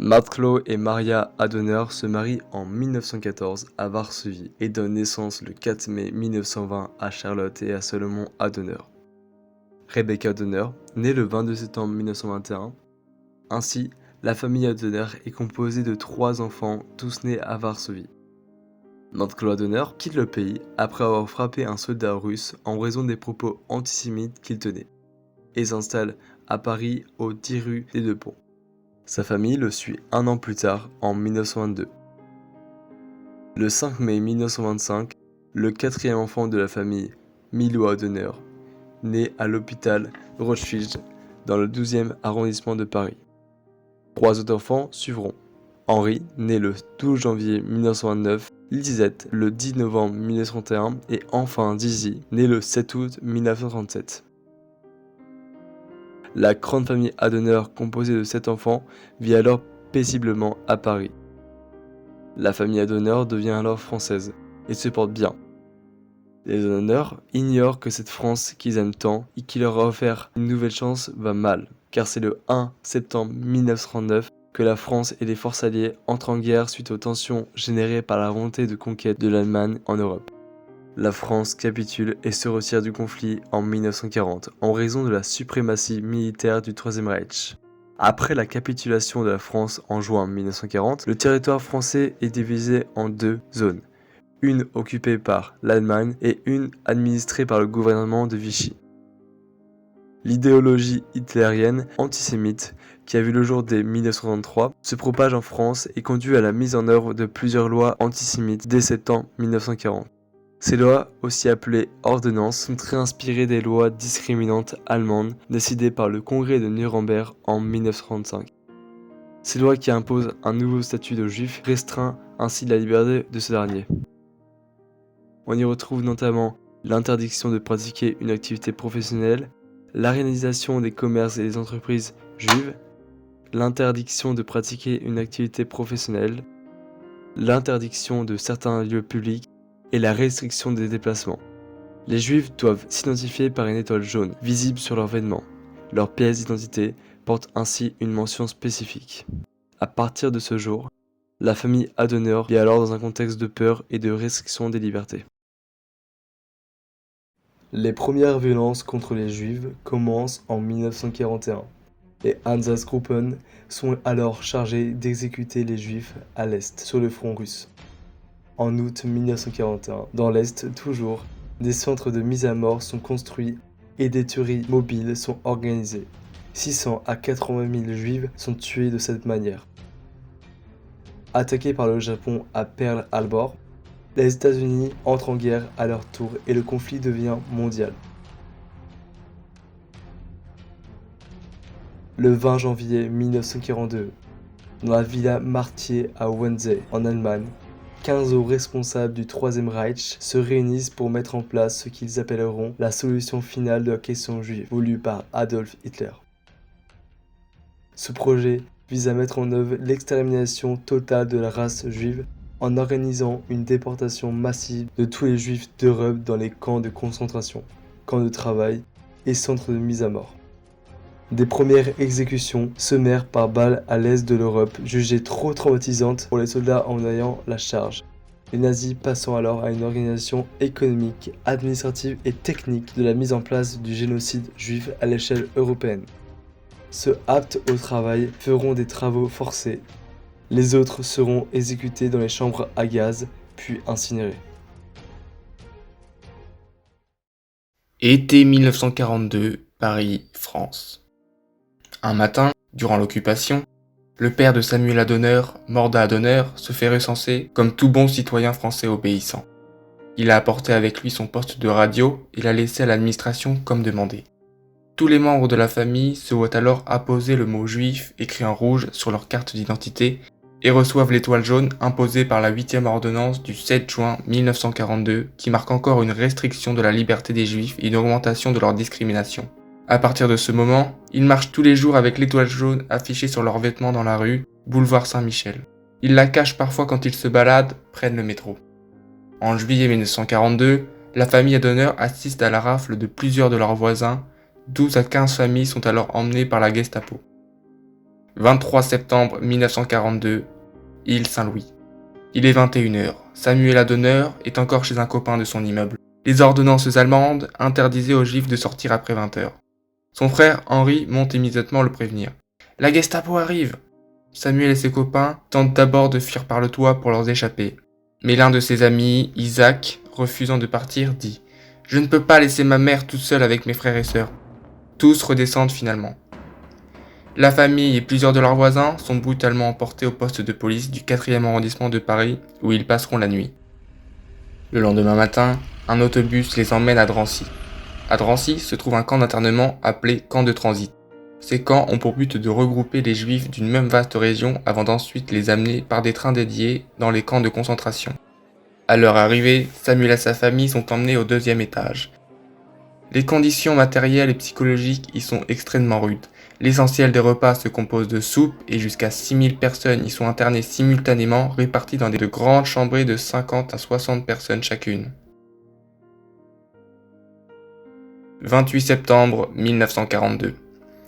Märtlo et Maria Adoner se marient en 1914 à Varsovie et donnent naissance le 4 mai 1920 à Charlotte et à Solomon Adoner. Rebecca Adoner, née le 22 septembre 1921. Ainsi, la famille Adoner est composée de 3 enfants, tous nés à Varsovie. Märtlo Adoner quitte le pays après avoir frappé un soldat russe en raison des propos antisémites qu'il tenait, et s'installe à Paris aux 10 rue des Deux Ponts. Sa famille le suit un an plus tard, en 1922. Le 5 mai 1925, le 4e enfant de la famille, Milo Adoner, naît à l'hôpital Rothschild dans le 12e arrondissement de Paris. 3 autres enfants suivront. Henri, né le 12 janvier 1929, Lisette, le 10 novembre 1931 et enfin Dizzy, né le 7 août 1937. La grande famille Adoner, composée de 7 enfants, vit alors paisiblement à Paris. La famille Adoner devient alors française et se porte bien. Les Adoner ignorent que cette France qu'ils aiment tant et qui leur a offert une nouvelle chance va mal, car c'est le 1 septembre 1939 que la France et les forces alliées entrent en guerre suite aux tensions générées par la volonté de conquête de l'Allemagne en Europe. La France capitule et se retire du conflit en 1940 en raison de la suprématie militaire du Troisième Reich. Après la capitulation de la France en juin 1940, le territoire français est divisé en 2 zones, une occupée par l'Allemagne et une administrée par le gouvernement de Vichy. L'idéologie hitlérienne antisémite, qui a vu le jour dès 1933, se propage en France et conduit à la mise en œuvre de plusieurs lois antisémites dès septembre 1940. Ces lois, aussi appelées ordonnances, sont très inspirées des lois discriminantes allemandes décidées par le Congrès de Nuremberg en 1935. Ces lois qui imposent un nouveau statut de juif restreint ainsi la liberté de ce dernier. On y retrouve notamment l'interdiction de pratiquer une activité professionnelle, l'arénisation des commerces et des entreprises juives, l'interdiction de pratiquer une activité professionnelle, l'interdiction de certains lieux publics et la restriction des déplacements. Les juifs doivent s'identifier par une étoile jaune visible sur leurs vêtements. Leur pièce d'identité porte ainsi une mention spécifique. À partir de ce jour, la famille Adoner vit alors dans un contexte de peur et de restriction des libertés. Les premières violences contre les juifs commencent en 1941. Les Einsatzgruppen sont alors chargés d'exécuter les juifs à l'est, sur le front russe. En août 1941, dans l'Est toujours, des centres de mise à mort sont construits et des tueries mobiles sont organisées. 600 à 80 000 juifs sont tués de cette manière. Attaqués par le Japon à Pearl Harbor, les États-Unis entrent en guerre à leur tour et le conflit devient mondial. Le 20 janvier 1942, dans la villa Martyr à Wannsee, en Allemagne, 15 hauts responsables du Troisième Reich se réunissent pour mettre en place ce qu'ils appelleront la solution finale de la question juive, voulue par Adolf Hitler. Ce projet vise à mettre en œuvre l'extermination totale de la race juive en organisant une déportation massive de tous les juifs d'Europe dans les camps de concentration, camps de travail et centres de mise à mort. Des premières exécutions semèrent par balles à l'est de l'Europe, jugées trop traumatisantes pour les soldats en ayant la charge. Les nazis passant alors à une organisation économique, administrative et technique de la mise en place du génocide juif à l'échelle européenne. Ceux aptes au travail feront des travaux forcés. Les autres seront exécutés dans les chambres à gaz, puis incinérés. Été 1942, Paris, France. Un matin, durant l'occupation, le père de Samuel Adoner, Morda Adoner, se fait recenser comme tout bon citoyen français obéissant. Il a apporté avec lui son poste de radio et l'a laissé à l'administration comme demandé. Tous les membres de la famille se voient alors apposer le mot juif écrit en rouge sur leur carte d'identité et reçoivent l'étoile jaune imposée par la 8e ordonnance du 7 juin 1942 qui marque encore une restriction de la liberté des juifs et une augmentation de leur discrimination. À partir de ce moment, ils marchent tous les jours avec l'étoile jaune affichée sur leurs vêtements dans la rue, boulevard Saint-Michel. Ils la cachent parfois quand ils se baladent, prennent le métro. En juillet 1942, la famille Adoner assiste à la rafle de plusieurs de leurs voisins. 12 à 15 familles sont alors emmenées par la Gestapo. 23 septembre 1942, île Saint-Louis. Il est 21h. Samuel Adenauer est encore chez un copain de son immeuble. Les ordonnances allemandes interdisaient aux juifs de sortir après 20h. Son frère Henri monte immédiatement le prévenir. La Gestapo arrive! Samuel et ses copains tentent d'abord de fuir par le toit pour leur échapper. Mais l'un de ses amis, Isaac, refusant de partir, dit « Je ne peux pas laisser ma mère toute seule avec mes frères et sœurs. » Tous redescendent finalement. La famille et plusieurs de leurs voisins sont brutalement emportés au poste de police du 4e arrondissement de Paris où ils passeront la nuit. Le lendemain matin, un autobus les emmène à Drancy. À Drancy se trouve un camp d'internement appelé camp de transit. Ces camps ont pour but de regrouper les juifs d'une même vaste région avant d'ensuite les amener par des trains dédiés dans les camps de concentration. À leur arrivée, Samuel et sa famille sont emmenés au 2e étage. Les conditions matérielles et psychologiques y sont extrêmement rudes. L'essentiel des repas se compose de soupe et jusqu'à 6000 personnes y sont internées simultanément, réparties dans de grandes chambrées de 50 à 60 personnes chacune. 28 septembre 1942.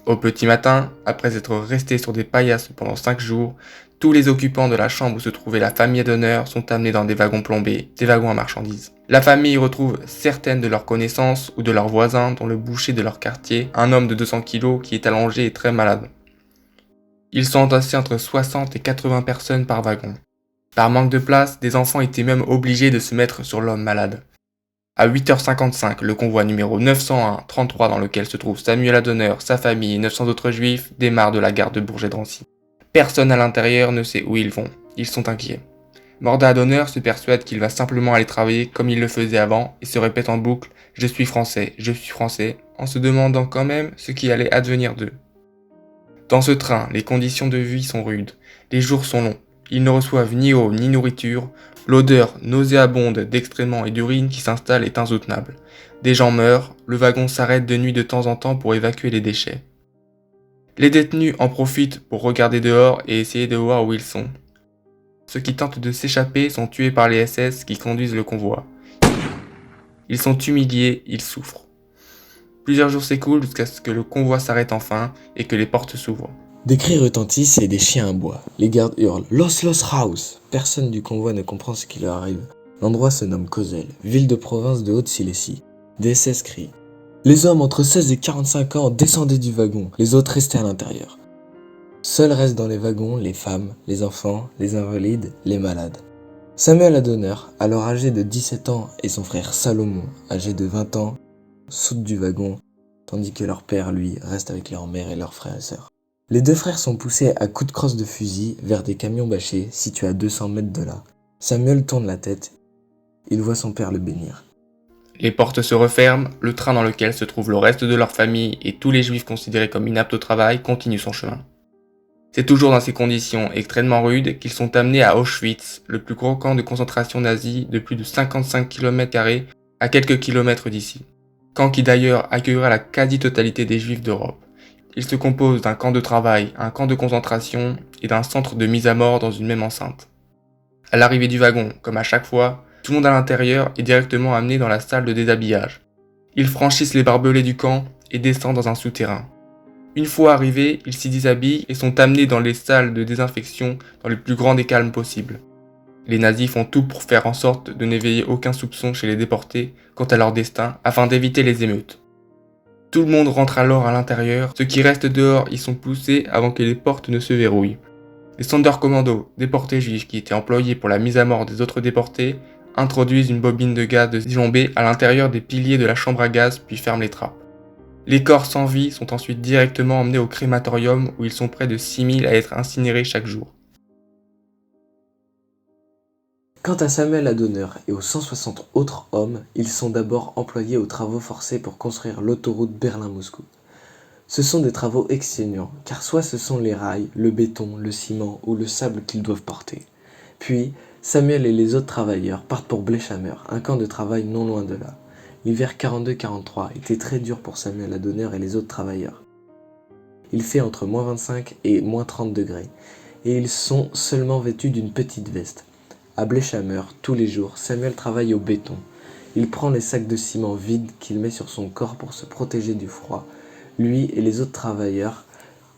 Au petit matin, après être restés sur des paillasses pendant 5 jours, tous les occupants de la chambre où se trouvait la famille Adenauer sont amenés dans des wagons plombés, des wagons à marchandises. La famille retrouve certaines de leurs connaissances ou de leurs voisins, dont le boucher de leur quartier, un homme de 200 kilos qui est allongé et très malade. Ils sont entassés entre 60 et 80 personnes par wagon. Par manque de place, des enfants étaient même obligés de se mettre sur l'homme malade. À 8h55, le convoi numéro 901-33 dans lequel se trouve Samuel Adenauer, sa famille et 900 autres juifs démarre de la gare de Bourget-Drancy. Personne à l'intérieur ne sait où ils vont. Ils sont inquiets. Morda Adenauer se persuade qu'il va simplement aller travailler comme il le faisait avant et se répète en boucle « Je suis français, en se demandant quand même ce qui allait advenir d'eux. Dans ce train, les conditions de vie sont rudes. Les jours sont longs. Ils ne reçoivent ni eau ni nourriture. L'odeur nauséabonde d'excréments et d'urine qui s'installe est insoutenable. Des gens meurent, le wagon s'arrête de nuit de temps en temps pour évacuer les déchets. Les détenus en profitent pour regarder dehors et essayer de voir où ils sont. Ceux qui tentent de s'échapper sont tués par les SS qui conduisent le convoi. Ils sont humiliés, ils souffrent. Plusieurs jours s'écoulent jusqu'à ce que le convoi s'arrête enfin et que les portes s'ouvrent. Des cris retentissent et des chiens aboient. Les gardes hurlent « Los Raus !» Personne du convoi ne comprend ce qui leur arrive. L'endroit se nomme Cosel, ville de province de Haute-Silésie. Des SS crient « Les hommes entre 16 et 45 ans descendaient du wagon, les autres restaient à l'intérieur. » Seuls restent dans les wagons les femmes, les enfants, les invalides, les malades. Samuel Adenauer, alors âgé de 17 ans, et son frère Salomon, âgé de 20 ans, sautent du wagon, tandis que leur père, lui, reste avec leur mère et leurs frères et sœurs. Les deux frères sont poussés à coups de crosse de fusil vers des camions bâchés situés à 200 mètres de là. Samuel tourne la tête. Il voit son père le bénir. Les portes se referment, le train dans lequel se trouve le reste de leur famille et tous les juifs considérés comme inaptes au travail continue son chemin. C'est toujours dans ces conditions extrêmement rudes qu'ils sont amenés à Auschwitz, le plus gros camp de concentration nazi de plus de 55 km² à quelques kilomètres d'ici. Camp qui d'ailleurs accueillera la quasi-totalité des juifs d'Europe. Il se compose d'un camp de travail, un camp de concentration et d'un centre de mise à mort dans une même enceinte. À l'arrivée du wagon, comme à chaque fois, tout le monde à l'intérieur est directement amené dans la salle de déshabillage. Ils franchissent les barbelés du camp et descendent dans un souterrain. Une fois arrivés, ils s'y déshabillent et sont amenés dans les salles de désinfection dans le plus grand des calmes possible. Les nazis font tout pour faire en sorte de n'éveiller aucun soupçon chez les déportés quant à leur destin afin d'éviter les émeutes. Tout le monde rentre alors à l'intérieur, ceux qui restent dehors y sont poussés avant que les portes ne se verrouillent. Les Sonderkommando, déportés juifs qui étaient employés pour la mise à mort des autres déportés, introduisent une bobine de gaz de Zilombé à l'intérieur des piliers de la chambre à gaz puis ferment les trappes. Les corps sans vie sont ensuite directement emmenés au crématorium où ils sont près de 6000 à être incinérés chaque jour. Quant à Samuel Adenauer et aux 160 autres hommes, ils sont d'abord employés aux travaux forcés pour construire l'autoroute Berlin-Moscou. Ce sont des travaux exténuants, car soit ce sont les rails, le béton, le ciment ou le sable qu'ils doivent porter. Puis, Samuel et les autres travailleurs partent pour Blechhammer, un camp de travail non loin de là. L'hiver 42-43 était très dur pour Samuel Adenauer et les autres travailleurs. Il fait entre moins 25 et moins 30 degrés, et ils sont seulement vêtus d'une petite veste. À Blechhammer, tous les jours, Samuel travaille au béton. Il prend les sacs de ciment vides qu'il met sur son corps pour se protéger du froid. Lui et les autres travailleurs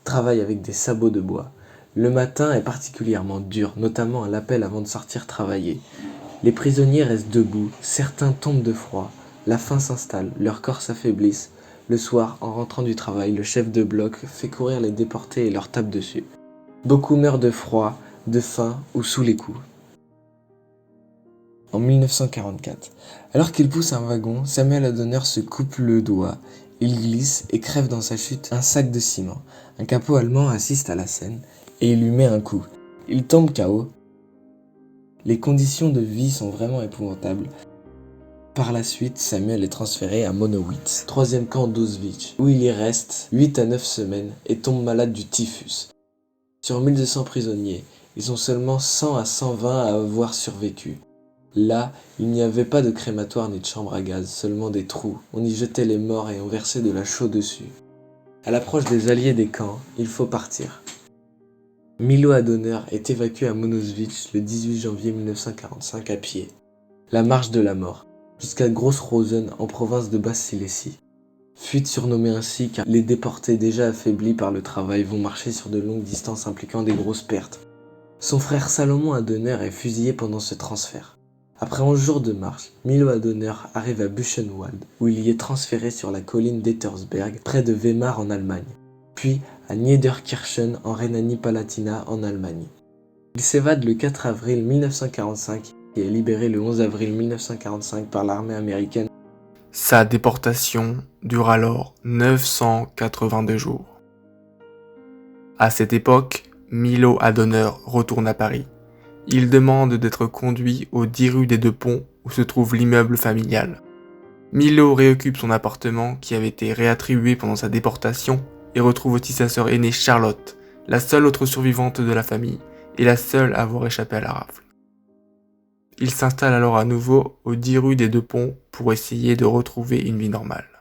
travaille avec des sabots de bois. Le matin est particulièrement dur, notamment à l'appel avant de sortir travailler. Les prisonniers restent debout, certains tombent de froid, la faim s'installe, leurs corps s'affaiblissent. Le soir, en rentrant du travail, le chef de bloc fait courir les déportés et leur tape dessus. Beaucoup meurent de froid, de faim ou sous les coups. En 1944, alors qu'il pousse un wagon, Samuel Adoner se coupe le doigt. Il glisse et crève dans sa chute un sac de ciment. Un capot allemand assiste à la scène et il lui met un coup. Il tombe KO. Les conditions de vie sont vraiment épouvantables. Par la suite, Samuel est transféré à Monowitz, 3e camp d'Auschwitz, où il y reste 8 à 9 semaines et tombe malade du typhus. Sur 1200 prisonniers, ils sont seulement 100 à 120 à avoir survécu. Là, il n'y avait pas de crématoire ni de chambre à gaz, seulement des trous. On y jetait les morts et on versait de la chaux dessus. À l'approche des alliés des camps, il faut partir. Milo Adoner est évacué à Monowitz le 18 janvier 1945 à pied. La marche de la mort, jusqu'à Gross-Rosen en province de Basse-Silésie. Fuite surnommée ainsi car les déportés déjà affaiblis par le travail vont marcher sur de longues distances impliquant des grosses pertes. Son frère Salomon Adoner est fusillé pendant ce transfert. Après 11 jours de marche, Milo Adoner arrive à Buchenwald, où il y est transféré sur la colline d'Ettersberg, près de Weimar en Allemagne, puis à Niederkirchen en Rhénanie-Palatinat en Allemagne. Il s'évade le 4 avril 1945 et est libéré le 11 avril 1945 par l'armée américaine. Sa déportation dure alors 982 jours. À cette époque, Milo Adoner retourne à Paris. Il demande d'être conduit aux 10 rue des Deux Ponts où se trouve l'immeuble familial. Milo réoccupe son appartement qui avait été réattribué pendant sa déportation et retrouve aussi sa sœur aînée Charlotte, la seule autre survivante de la famille et la seule à avoir échappé à la rafle. Il s'installe alors à nouveau aux 10 rue des Deux Ponts pour essayer de retrouver une vie normale.